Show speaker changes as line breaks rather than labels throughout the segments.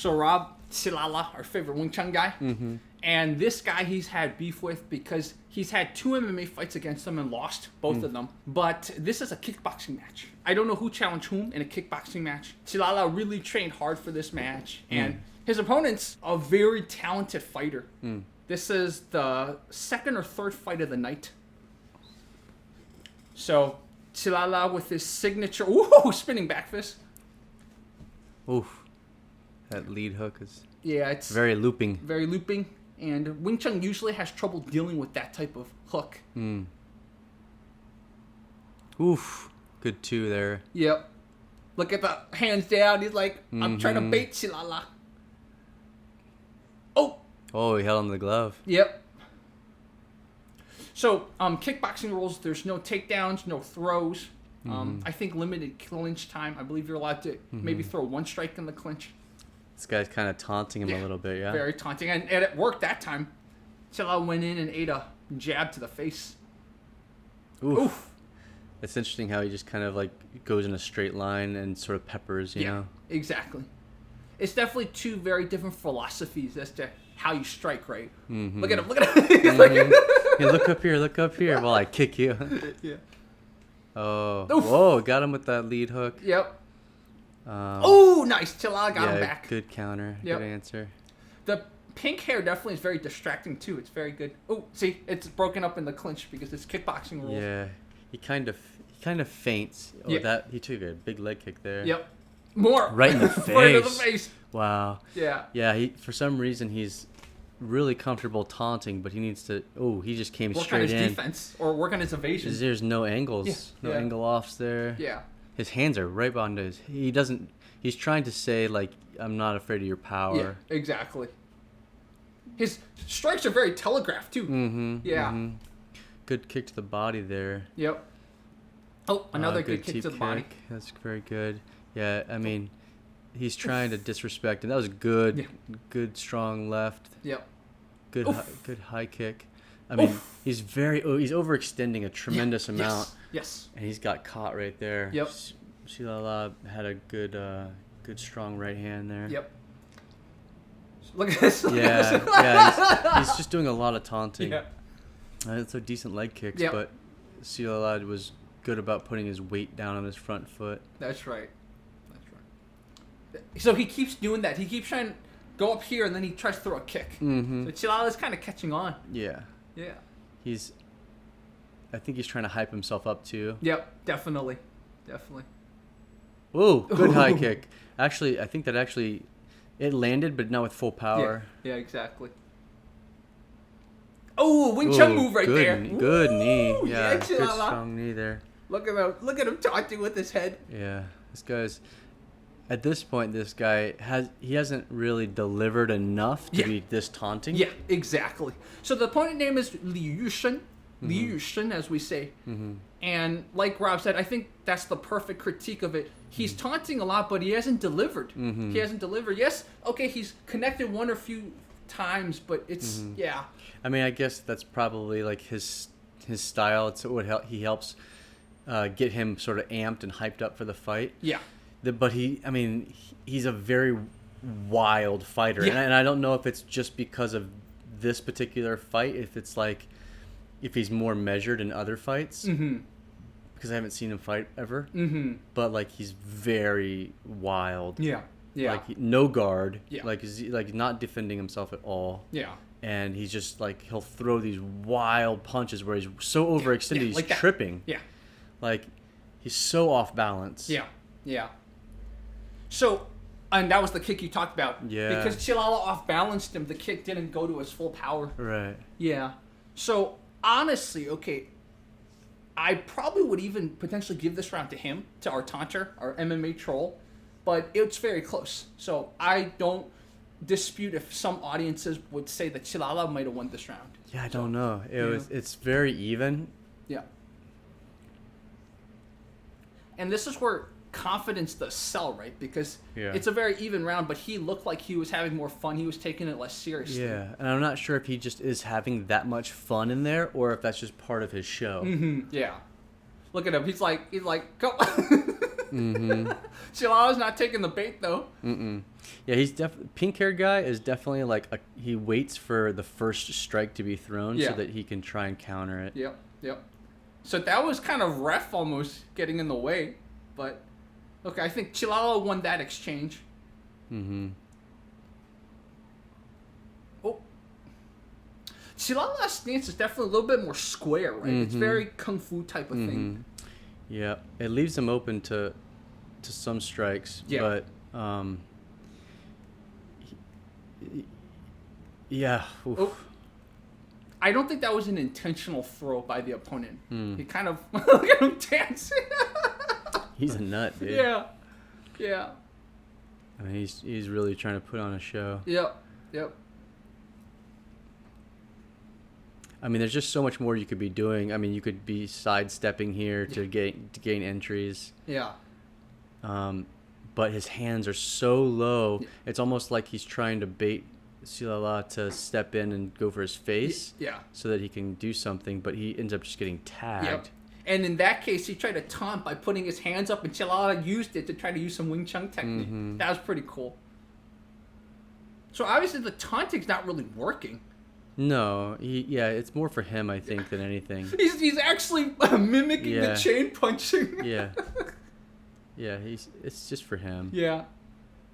So Rob, qilala, our favorite Wing Chun guy.
Mm-hmm.
And this guy he's had beef with because he's had 2 MMA fights against him and lost both of them. But this is a kickboxing match. I don't know who challenged whom in a kickboxing match. qilala really trained hard for this match. And his opponent's a very talented fighter. This is the 2nd or 3rd fight of the night. So qilala with his signature, spinning back fist.
Oof. That lead hook is
it's
very looping.
Very looping. And Wing Chun usually has trouble dealing with that type of hook.
Oof. Good 2 there.
Yep. Look at the hands down. He's like, I'm trying to bait qilala.
Oh, he held on the glove.
Yep. So, kickboxing rules, there's no takedowns, no throws. I think limited clinch time. I believe you're allowed to maybe throw 1 strike in the clinch.
This guy's kind of taunting him a little bit, yeah?
Very taunting. And it worked that time. qilala went in and ate a jab to the face. Oof.
It's interesting how he just kind of like goes in a straight line and sort of peppers, you know?
Exactly. It's definitely 2 very different philosophies as to how you strike, right? Look at him. He's like,
hey, look up here while I kick you.
Yeah.
Oh. Oof. Whoa, got him with that lead hook.
Yep. Nice. qilala got him back.
Good counter. Good answer.
The pink hair definitely is very distracting, too. It's very good. Oh, see? It's broken up in the clinch because it's kickboxing rules.
Yeah. He kind of faints. Oh, he took a big leg kick there.
Yep. More.
Right in the face.
Right in the face.
Wow.
Yeah.
Yeah, for some reason, he's really comfortable taunting, but he needs to... Oh, he just came straight in.
Work on his defense or work on his evasion.
There's no angles. No angle offs there.
Yeah.
His hands are right behind his... He's trying to say, like, I'm not afraid of your power.
Yeah, exactly. His strikes are very telegraphed, too. Yeah.
Good kick to the body there.
Yep. Oh, another good kick to the body.
That's very good. Yeah, I mean, he's trying to disrespect him. That was good. Good, strong left.
Yep.
Good high kick. I mean, he's overextending a tremendous amount.
Yes.
And he's got caught right there.
Yep.
qilala had a good strong right hand there.
Yep. Look at this.
He's just doing a lot of taunting.
Yeah.
It's a decent leg kicks,
Yep.
but qilala was good about putting his weight down on his front foot.
That's right. So he keeps doing that. He keeps trying to go up here, and then he tries to throw a kick. So qilala's kind of catching on.
Yeah.
Yeah.
I think he's trying to hype himself up too.
Yep, definitely.
Whoa, good high kick. Actually, I think that it landed, but not with full power.
Yeah, exactly. Oh, Wing Chun move right there.
Good knee. Yeah,
good
strong knee there.
Look at him taunting with his head.
Yeah, at this point, this guy hasn't really delivered enough to be this taunting.
Yeah, exactly. So the opponent name is Li Yu Sheng. Li Yu Sheng, as we say. And like Rob said, I think that's the perfect critique of it. He's taunting a lot, but he hasn't delivered. He hasn't delivered. Yes, okay, he's connected 1 or few times, but it's
I mean, I guess that's probably like his style. It's what he helps get him sort of amped and hyped up for the fight.
Yeah.
But he's a very wild fighter, and I don't know if it's just because of this particular fight. If he's more measured in other fights, because I haven't seen him fight ever. But like he's very wild.
Yeah.
Like no guard.
Yeah.
Like he's not defending himself at all.
Yeah.
And he's just like he'll throw these wild punches where he's so overextended he's
like
tripping.
Yeah.
Like he's so off balance.
Yeah. So, and that was the kick you talked about.
Yeah.
Because qilala off-balanced him, the kick didn't go to his full power.
Right.
Yeah. So, honestly, okay, I probably would even potentially give this round to him, to our taunter, our MMA troll, but it's very close. So, I don't dispute if some audiences would say that qilala might have won this round.
Yeah, I don't know. It's very even.
Yeah. And this is where confidence does sell, right? Because it's a very even round, but he looked like he was having more fun. He was taking it less seriously.
Yeah, and I'm not sure if he just is having that much fun in there or if that's just part of his show.
Yeah. Look at him. He's like, go. Qilala's not taking the bait though.
Yeah, he's pink-haired guy is definitely like he waits for the first strike to be thrown so that he can try and counter it.
Yep. So that was kind of ref almost getting in the way, but okay, I think Qilala won that exchange. Oh, Qilala's stance is definitely a little bit more square, right? It's very kung fu type of thing.
Yeah, it leaves him open to some strikes, but yeah.
Oh, I don't think that was an intentional throw by the opponent. He kind of look at him dancing.
He's a nut, dude.
Yeah.
I mean, he's really trying to put on a show.
Yep.
I mean, there's just so much more you could be doing. I mean, you could be sidestepping here to gain entries.
Yeah.
But his hands are so low. It's almost like he's trying to bait qilala to step in and go for his face.
Yeah.
So that he can do something, but he ends up just getting tagged.
Yep. And in that case, he tried to taunt by putting his hands up, and Qilala used it to try to use some Wing Chun technique. That was pretty cool. So obviously the taunting's not really working.
No, it's more for him, I think, than anything.
He's actually mimicking the chain punching.
Yeah, it's just for him.
Yeah.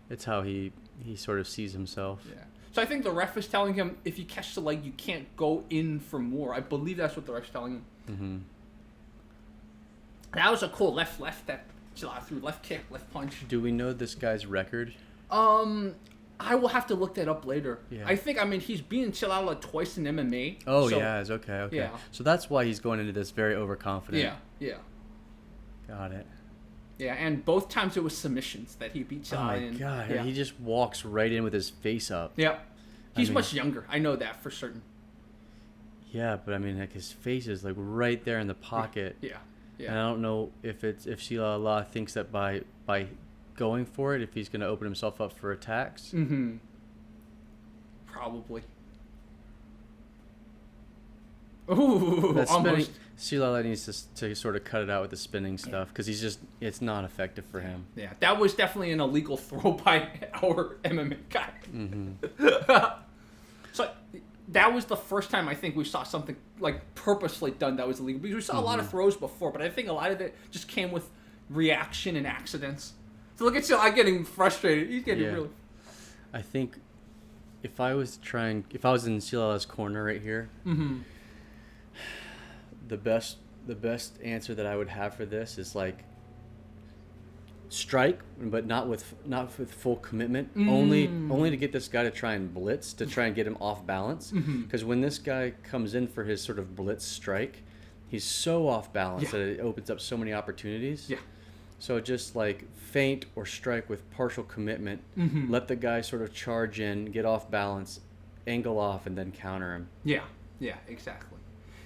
It's how he sort of sees himself.
Yeah. So I think the ref is telling him, if you catch the leg, you can't go in for more. I believe that's what the ref's telling him. That was a cool left that Qilala threw. Left kick, left punch.
Do we know this guy's record?
I will have to look that up later.
Yeah.
I think, he's beaten Qilala twice in MMA.
Oh, yeah. Okay.
Yeah.
So that's why he's going into this very overconfident.
Yeah.
Got it.
Yeah, and both times it was submissions that he beat Qilala in.
Oh, my God.
Yeah.
He just walks right in with his face up.
Yeah. He's much younger. I know that for certain.
Yeah, but I mean, like, his face is, like, right there in the pocket.
Yeah.
And I don't know if qilala thinks that by going for it, if he's going to open himself up for attacks.
Probably. Ooh, almost.
qilala needs to sort of cut it out with the spinning stuff, because it's not effective for him.
Yeah, that was definitely an illegal throw by our MMA guy. So that was the first time I think we saw something like purposely done that was illegal, because we saw a lot of throws before, but I think a lot of it just came with reaction and accidents. So look at Qilala getting frustrated. He's getting really...
I think if I was in qilala's corner right here, the best answer that I would have for this is like strike, but not with full commitment. Only to get this guy to try and blitz, to try and get him off balance. Because when this guy comes in for his sort of blitz strike, he's so off balance that it opens up so many opportunities.
Yeah.
So just like feint or strike with partial commitment, let the guy sort of charge in, get off balance, angle off, and then counter him.
Yeah, exactly.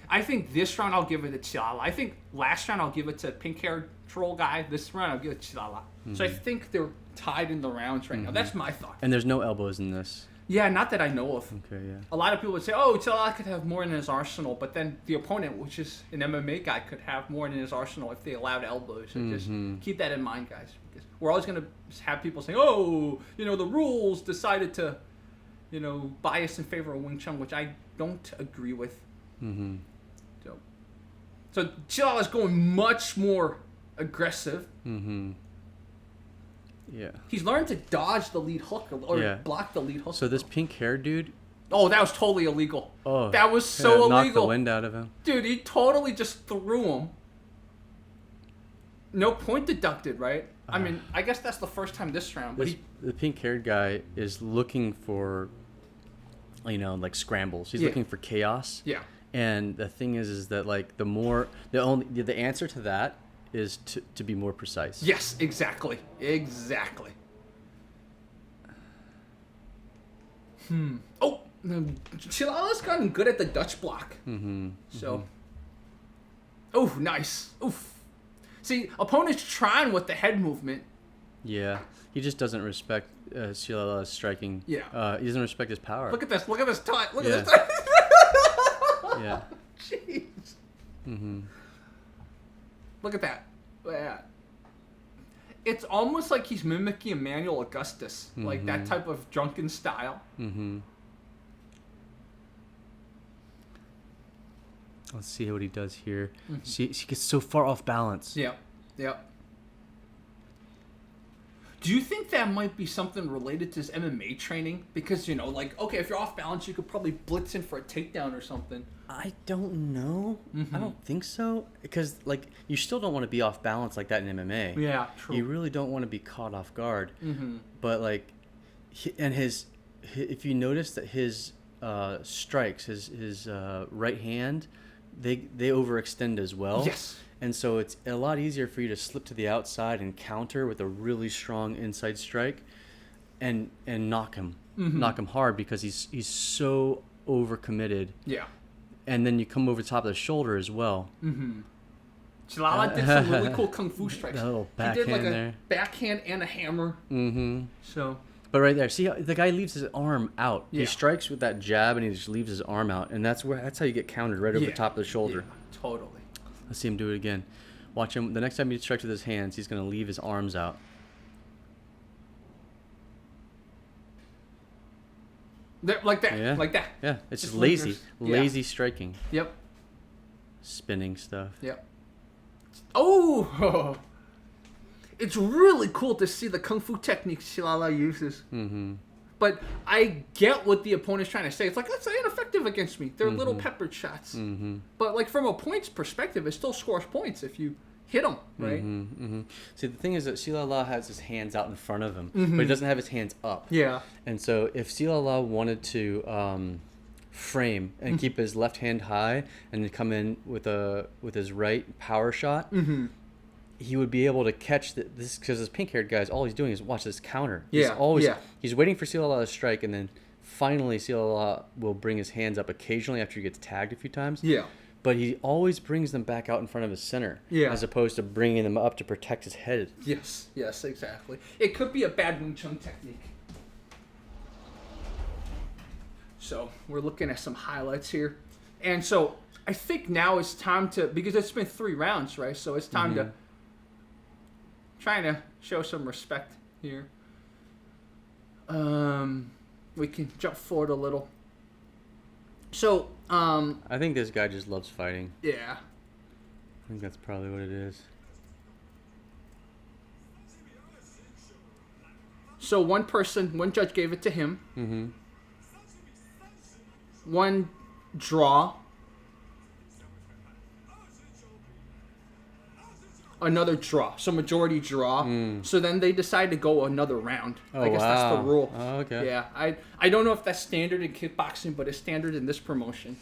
I think this round I'll give it to Qilala. I think last round I'll give it to pink-haired troll guy. This round I'll give it to Qilala. So I think they're tied in the rounds right now. That's my thought.
And there's no elbows in this.
Yeah, not that I know of.
Okay, yeah.
A lot of people would say, oh, Qilala could have more in his arsenal, but then the opponent, which is an MMA guy, could have more in his arsenal if they allowed elbows. So just keep that in mind, guys. Because we're always going to have people saying, oh, the rules decided to, bias in favor of Wing Chun, which I don't agree with. So Qilala's going much more aggressive.
Yeah.
He's learned to dodge the lead hook or block the lead hook.
So this pink-haired dude...
Oh, that was totally illegal.
Oh,
that was so illegal.
Knocked the wind out of him.
Dude, he totally just threw him. No point deducted, right? I mean, I guess that's the first time this round. But
the pink-haired guy is looking for, like scrambles. He's looking for chaos.
Yeah.
And the thing is that like the answer to that is to be more precise.
Yes, exactly. Oh, Qilala's gotten good at the Dutch block. So, oh, nice. Oof. See, opponent's trying with the head movement.
Yeah, he just doesn't respect qilala's striking.
Yeah.
He doesn't respect his power.
Look at this touch. Look at this touch.
Yeah.
Jeez. Look at that. Yeah. It's almost like he's mimicking Emmanuel Augustus, like that type of drunken style.
Mm-hmm. Let's see what he does here. She gets so far off balance.
Yep. Do you think that might be something related to his MMA training? Because, like, okay, if you're off balance, you could probably blitz in for a takedown or something.
I don't know. I don't think so. Because, like, you still don't want to be off balance like that in MMA.
Yeah, true.
You really don't want to be caught off guard. But, like, if you notice that his strikes, his right hand, they overextend as well.
Yes.
And so it's a lot easier for you to slip to the outside and counter with a really strong inside strike and knock him. Knock him hard because he's so overcommitted.
Yeah.
And then you come over the top of the shoulder as well.
qilala did some really cool kung fu strikes.
That little
He did like
backhand
a backhand and a hammer. So.
But right there, see how the guy leaves his arm out.
Yeah.
He strikes with that jab and he just leaves his arm out, and that's how you get countered right over the top of the shoulder.
Yeah, totally.
Let's see him do it again. Watch him. The next time he strikes with his hands, he's going to leave his arms out.
Like that.
Yeah.
Like that.
Yeah, it's just
lingers.
lazy striking.
Yep.
Spinning stuff.
Yep. Oh! It's really cool to see the kung fu techniques qilala uses. But I get what the opponent's trying to say. It's like, that's ineffective against me. They're little peppered shots. But, like, from a points perspective, it still scores points if you hit them, right?
See, the thing is that qilala has his hands out in front of him, but he doesn't have his hands up.
Yeah.
And so if qilala wanted to frame and keep his left hand high and then come in with his right power shot, he would be able to catch this, because this pink-haired guy, all he's doing is watch this counter. He's waiting for qilala to strike, and then finally qilala will bring his hands up occasionally after he gets tagged a few times.
Yeah.
But he always brings them back out in front of his center, as opposed to bringing them up to protect his head.
Yes, exactly. It could be a bad Wing Chun technique. So we're looking at some highlights here. And so I think now it's time to, because it's been 3 rounds, right? So it's time to trying to show some respect here. We can jump forward a little. So,
I think this guy just loves fighting.
Yeah.
I think that's probably what it is.
So one judge gave it to him. One draw. Another draw. So majority draw. So then they decide to go another round. I guess that's the rule.
Oh, okay.
Yeah. I don't know if that's standard in kickboxing, but it's standard in this promotion.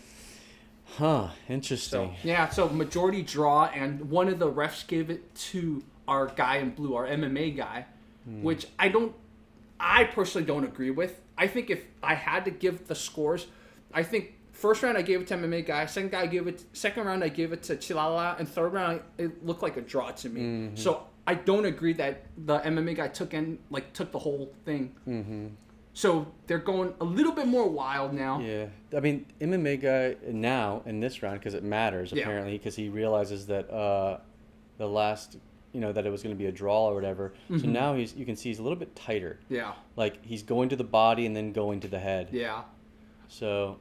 Huh. Interesting.
So majority draw, and one of the refs gave it to our guy in blue, our MMA guy, which I personally don't agree with. I think if I had to give the scores, I think first round I gave it to MMA guy, second round I gave it to qilala, and third round it looked like a draw to me. So I don't agree that the MMA guy took the whole thing. So they're going a little bit more wild now.
Yeah, I mean MMA guy now in this round, because it matters apparently, because he realizes that the last, that it was going to be a draw or whatever. So now you can see he's a little bit tighter.
Yeah.
Like he's going to the body and then going to the head.
Yeah.
So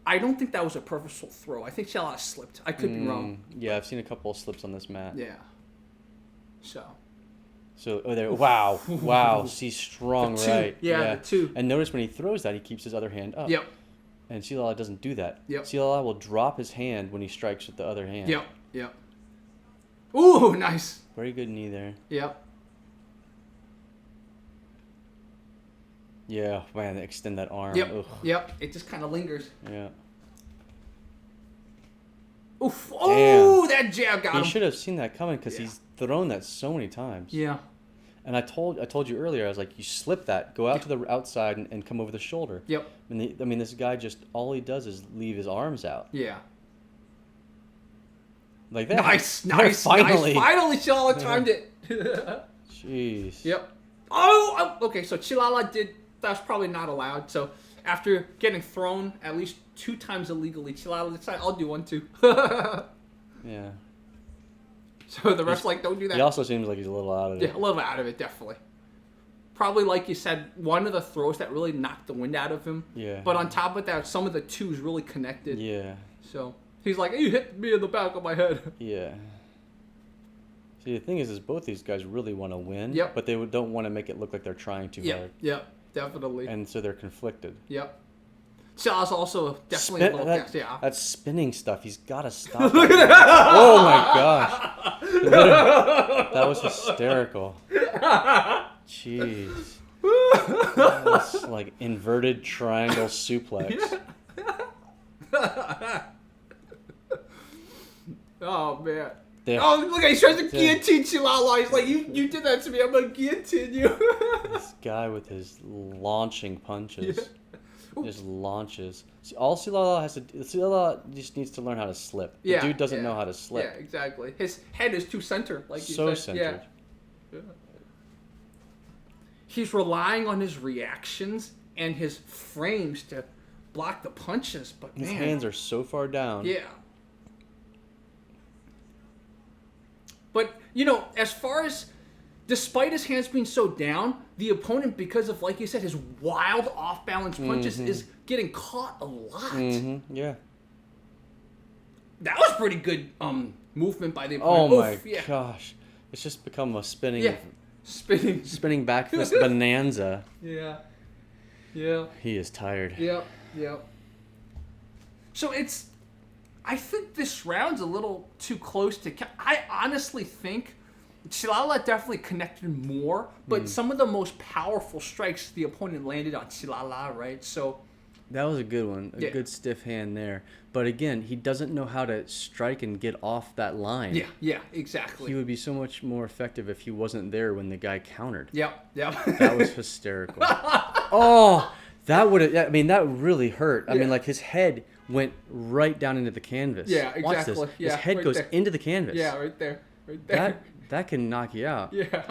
I don't think that was a purposeful throw. I think qilala slipped. I could be wrong.
Yeah, I've seen a couple of slips on this mat.
Yeah.
Wow. See, strong right.
Yeah, the 2.
And notice when he throws that, he keeps his other hand up.
Yep.
And qilala doesn't do that.
Yep.
qilala will drop his hand when he strikes with the other hand.
Yep. Ooh, nice.
Very good knee there.
Yep.
Yeah, man, extend that arm.
Yep.
Ugh.
Yep. It just kind of lingers.
Yeah.
Oof. Oh, that jab got him.
He should have seen that coming, because he's thrown that so many times.
Yeah.
And I told you earlier, I was like, you slip that, go out to the outside and come over the shoulder.
Yep.
And this guy all he does is leave his arms out.
Yeah.
Like that.
Nice.
Finally.
Finally, qilala timed it.
Jeez.
Yep. Oh, okay. So qilala that's probably not allowed. So after getting thrown at least 2 times illegally, qilala decided, I'll do one too.
Yeah.
So the ref's like, don't do that.
He also seems like he's a little out of it.
Yeah, a little bit out of it, definitely. Probably, like you said, one of the throws that really knocked the wind out of him.
Yeah.
But on top of that, some of the twos really connected.
Yeah.
So he's like, hey, you hit me in the back of my head.
Yeah. See, the thing is both these guys really want to win.
Yep.
But they don't want to make it look like they're trying too hard.
Yep, definitely.
And so they're conflicted.
Yep. Shaw's also definitely a little yeah.
That spinning stuff, he's got to stop. Look at that. Oh my gosh. That was hysterical. Jeez. That was like inverted triangle suplex.
Oh, man.
Yeah.
Oh, look, he tries to guillotine qilala. He's like, you did that to me. I'm going to guillotine you.
This guy with his launching punches.
Yeah.
Just launches. See, all qilala just needs to learn how to slip. The dude doesn't know how to slip.
Yeah, exactly. His head is too centered, like you
so
said.
centered.
Yeah. He's relying on his reactions and his frames to block the punches, but
his hands are so far down.
Yeah. But, as far as, despite his hands being so down, the opponent, because of, like you said, his wild off-balance punches, is getting caught a lot.
Mm-hmm. Yeah.
That was pretty good movement by the opponent.
Oh, my gosh. It's just become a spinning...
Yeah.
Spinning back fist bonanza.
Yeah. Yeah.
He is tired.
Yep. So I think this round's a little too close to... I honestly think qilala definitely connected more, but some of the most powerful strikes the opponent landed on qilala, right? So...
That was a good one. A good stiff hand there. But again, he doesn't know how to strike and get off that line.
Yeah, exactly.
He would be so much more effective if he wasn't there when the guy countered.
Yep.
That was hysterical. Oh, that would have... I mean, that really hurt. I mean, like, his head went right down into the canvas.
Yeah, exactly.
Watch this.
Yeah,
his head goes into the canvas.
Yeah, right there.
That can knock you out.
Yeah.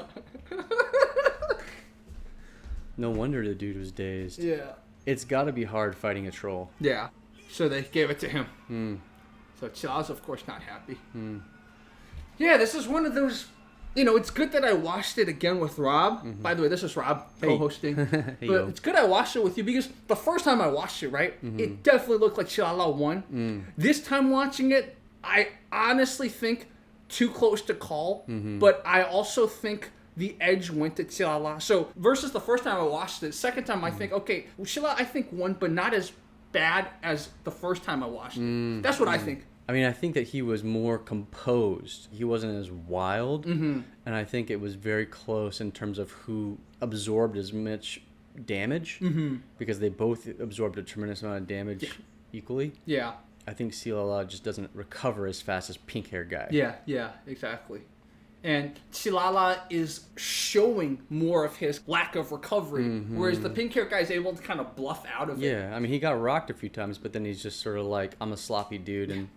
No wonder the dude was dazed.
Yeah.
It's got to be hard fighting a troll.
Yeah. So they gave it to him. So qilala's, of course, not happy. Yeah, this is one of those... it's good that I watched it again with Rob. By the way, this is Rob co-hosting. But it's good I watched it with you because the first time I watched it, right, it definitely looked like qilala won. This time watching it, I honestly think too close to call. But I also think the edge went to qilala. So versus the first time I watched it, second time I think, okay, well, qilala I think won, but not as bad as the first time I watched it. That's what I think.
I mean, I think that he was more composed. He wasn't as wild. And I think it was very close in terms of who absorbed as much damage. Because they both absorbed a tremendous amount of damage equally.
Yeah.
I think qilala just doesn't recover as fast as pink hair guy.
Yeah, exactly. And qilala is showing more of his lack of recovery, whereas the pink hair guy is able to kind of bluff out of it.
Yeah, I mean, he got rocked a few times, but then he's just sort of like, I'm a sloppy dude,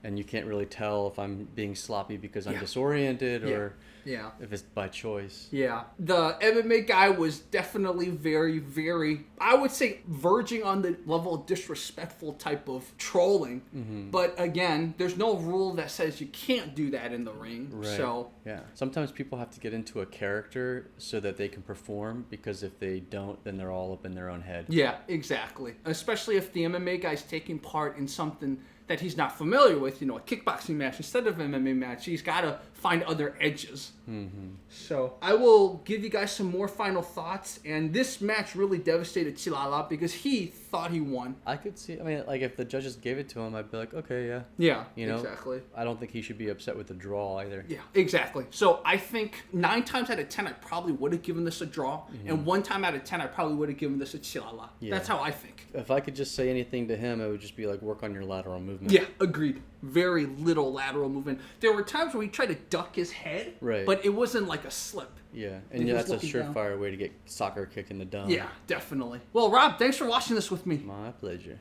and you can't really tell if I'm being sloppy because I'm disoriented or if it's by choice.
Yeah. The MMA guy was definitely very, very, I would say, verging on the level of disrespectful type of trolling. But again, there's no rule that says you can't do that in the ring.
Right.
So
yeah. Sometimes people have to get into a character so that they can perform, because if they don't, then they're all up in their own head.
Yeah, exactly. Especially if the MMA guy's taking part in something that he's not familiar with, a kickboxing match instead of an MMA match. He's got to find other edges. So I will give you guys some more final thoughts. And this match really devastated qilala because he thought he won.
I could see, I mean, like, if the judges gave it to him, I'd be like, okay, yeah.
Yeah, exactly.
I don't think he should be upset with the draw either.
Yeah, exactly. So I think 9 times out of 10, I probably would have given this a draw. And 1 time out of 10, I probably would have given this a qilala. Yeah. That's how I think.
If I could just say anything to him, it would just be like, work on your lateral movement.
Yeah, agreed. Very little lateral movement. There were times where he tried to duck his head, but it wasn't like a slip.
Yeah, and that's a surefire way to get soccer kicked in the dome.
Yeah, definitely. Well, Rob, thanks for watching this with me.
My pleasure.